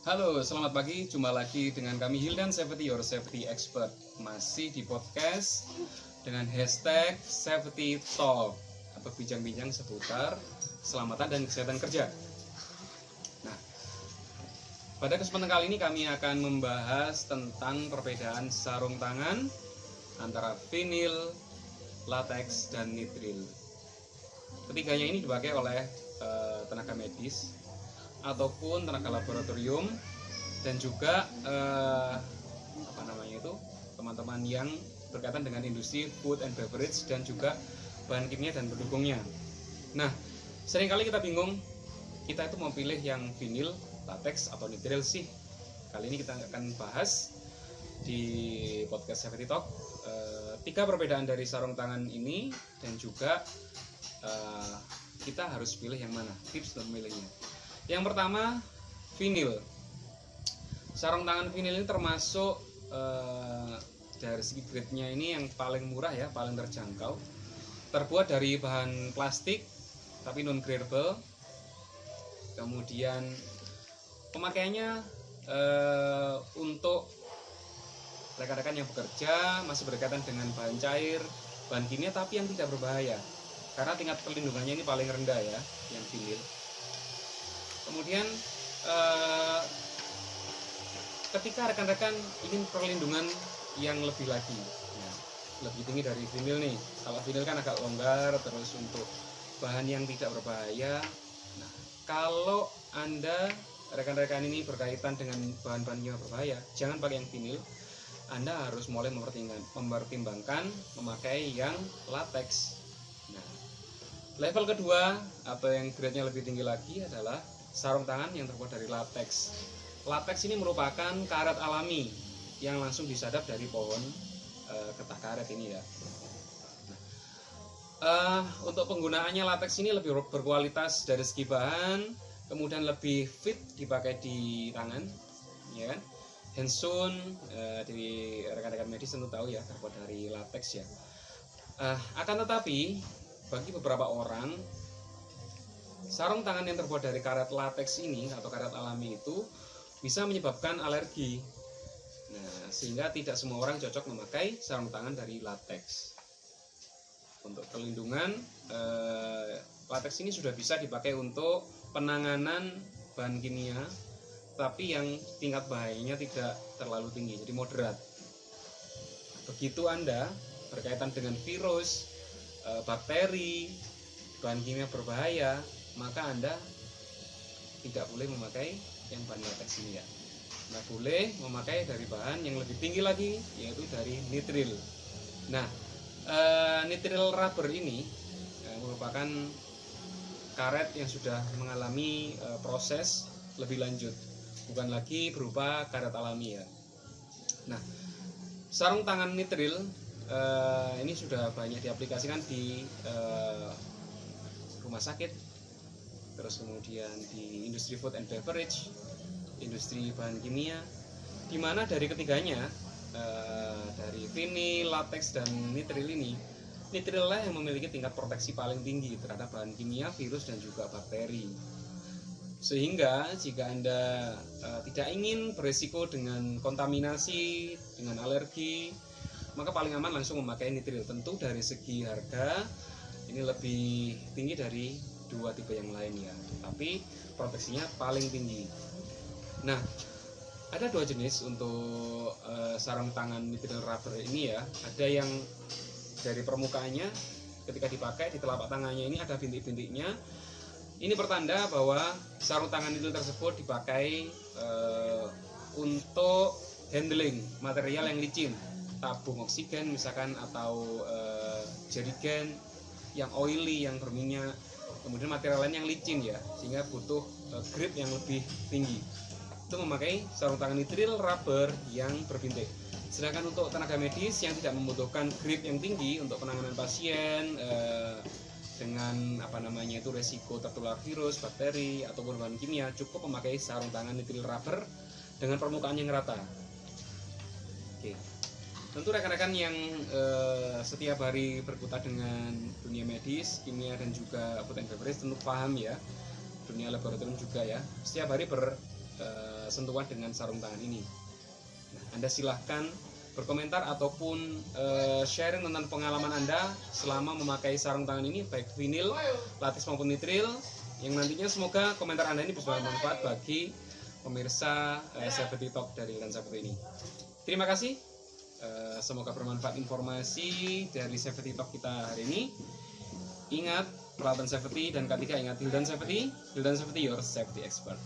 Halo, selamat pagi. Jumpa lagi dengan kami Hildan Safety, your safety expert. Masih di podcast dengan hashtag Safety Talk atau bincang-bincang seputar keselamatan dan kesehatan kerja. Nah, pada kesempatan kali ini kami akan membahas tentang perbedaan sarung tangan antara vinil, latex, dan nitril. Ketiganya ini dipakai oleh tenaga medis ataupun tenaga laboratorium dan juga teman-teman yang berkaitan dengan industri food and beverage dan juga bahan kimia dan pendukungnya. Nah, seringkali kita bingung, kita itu mau pilih yang vinil, latex atau nitril sih. Kali ini kita akan bahas di podcast Safety Talk 3 perbedaan dari sarung tangan ini dan juga kita harus pilih yang mana, tips untuk memilihnya. Yang pertama, vinil. Sarung tangan vinil ini termasuk dari segi grade-nya ini yang paling murah ya, paling terjangkau. Terbuat dari bahan plastik tapi non gradable. Kemudian pemakaiannya untuk rekan-rekan yang bekerja masih berkaitan dengan bahan cair, bahan kimia tapi yang tidak berbahaya. Karena tingkat perlindungannya ini paling rendah ya, yang vinil. Kemudian ketika rekan-rekan ingin perlindungan yang lebih lagi, ya, lebih tinggi dari vinil nih. Kalau vinil kan agak longgar, terus untuk bahan yang tidak berbahaya. Nah, kalau Anda rekan-rekan ini berkaitan dengan bahan-bahan yang berbahaya, jangan pakai yang vinil. Anda harus mulai mempertimbangkan memakai yang latex. Nah, level kedua atau yang grade-nya lebih tinggi lagi adalah sarung tangan yang terbuat dari latex. Latex ini merupakan karet alami yang langsung disadap dari pohon getah karet ini ya. Untuk penggunaannya latex ini lebih berkualitas dari segi bahan, kemudian lebih fit dipakai di tangan, ya kan? Handsun di rekan-rekan medis tentu tahu ya terbuat dari latex ya. Akan tetapi bagi beberapa orang sarung tangan yang terbuat dari karet latex ini atau karet alami itu bisa menyebabkan alergi. Nah, sehingga tidak semua orang cocok memakai sarung tangan dari latex. Untuk perlindungan, latex ini sudah bisa dipakai untuk penanganan bahan kimia, tapi yang tingkat bahayanya tidak terlalu tinggi, jadi moderat. Begitu Anda berkaitan dengan virus, bakteri, bahan kimia berbahaya, maka Anda tidak boleh memakai yang bahan latex ini ya. Anda boleh memakai dari bahan yang lebih tinggi lagi, yaitu dari nitril. Nah, nitril rubber ini merupakan karet yang sudah mengalami proses lebih lanjut, bukan lagi berupa karet alami ya. Nah, sarung tangan nitril ini sudah banyak diaplikasikan di rumah sakit, terus kemudian di industri food and beverage, industri bahan kimia, di mana dari ketiganya, dari vinil, latex, dan nitril ini, nitril lah yang memiliki tingkat proteksi paling tinggi terhadap bahan kimia, virus, dan juga bakteri. Sehingga jika Anda tidak ingin beresiko dengan kontaminasi, dengan alergi, maka paling aman langsung memakai nitril. Tentu dari segi harga ini lebih tinggi dari dua tipe yang lain ya, tapi proteksinya paling tinggi. Nah, ada dua jenis untuk sarung tangan nitril rubber ini ya. Ada yang dari permukaannya ketika dipakai di telapak tangannya ini ada bintik-bintiknya. Ini pertanda bahwa sarung tangan nitril tersebut dipakai untuk handling material yang licin, tabung oksigen misalkan, atau jerigen yang oily, yang berminyak, kemudian material lain yang licin ya, sehingga butuh grip yang lebih tinggi. Itu memakai sarung tangan nitril rubber yang berbintik. Sedangkan untuk tenaga medis yang tidak membutuhkan grip yang tinggi untuk penanganan pasien dengan resiko tertular virus, bakteri ataupun bahan kimia, cukup memakai sarung tangan nitril rubber dengan permukaan yang rata. Oke. Tentu rekan-rekan yang setiap hari berkutat dengan dunia medis, kimia, dan juga food and beverage tentu paham ya, dunia laboratorium juga ya, setiap hari sentuhan dengan sarung tangan ini. Nah, Anda silahkan berkomentar ataupun sharing tentang pengalaman Anda selama memakai sarung tangan ini, baik vinil, latex maupun nitril, yang nantinya semoga komentar Anda ini bermanfaat bagi pemirsa Safety Talk dari Hildan Safety ini. Terima kasih, semoga bermanfaat informasi dari Safety Talk kita hari ini. Ingat, peralatan safety dan ketiga ingat Hildan Safety your safety expert.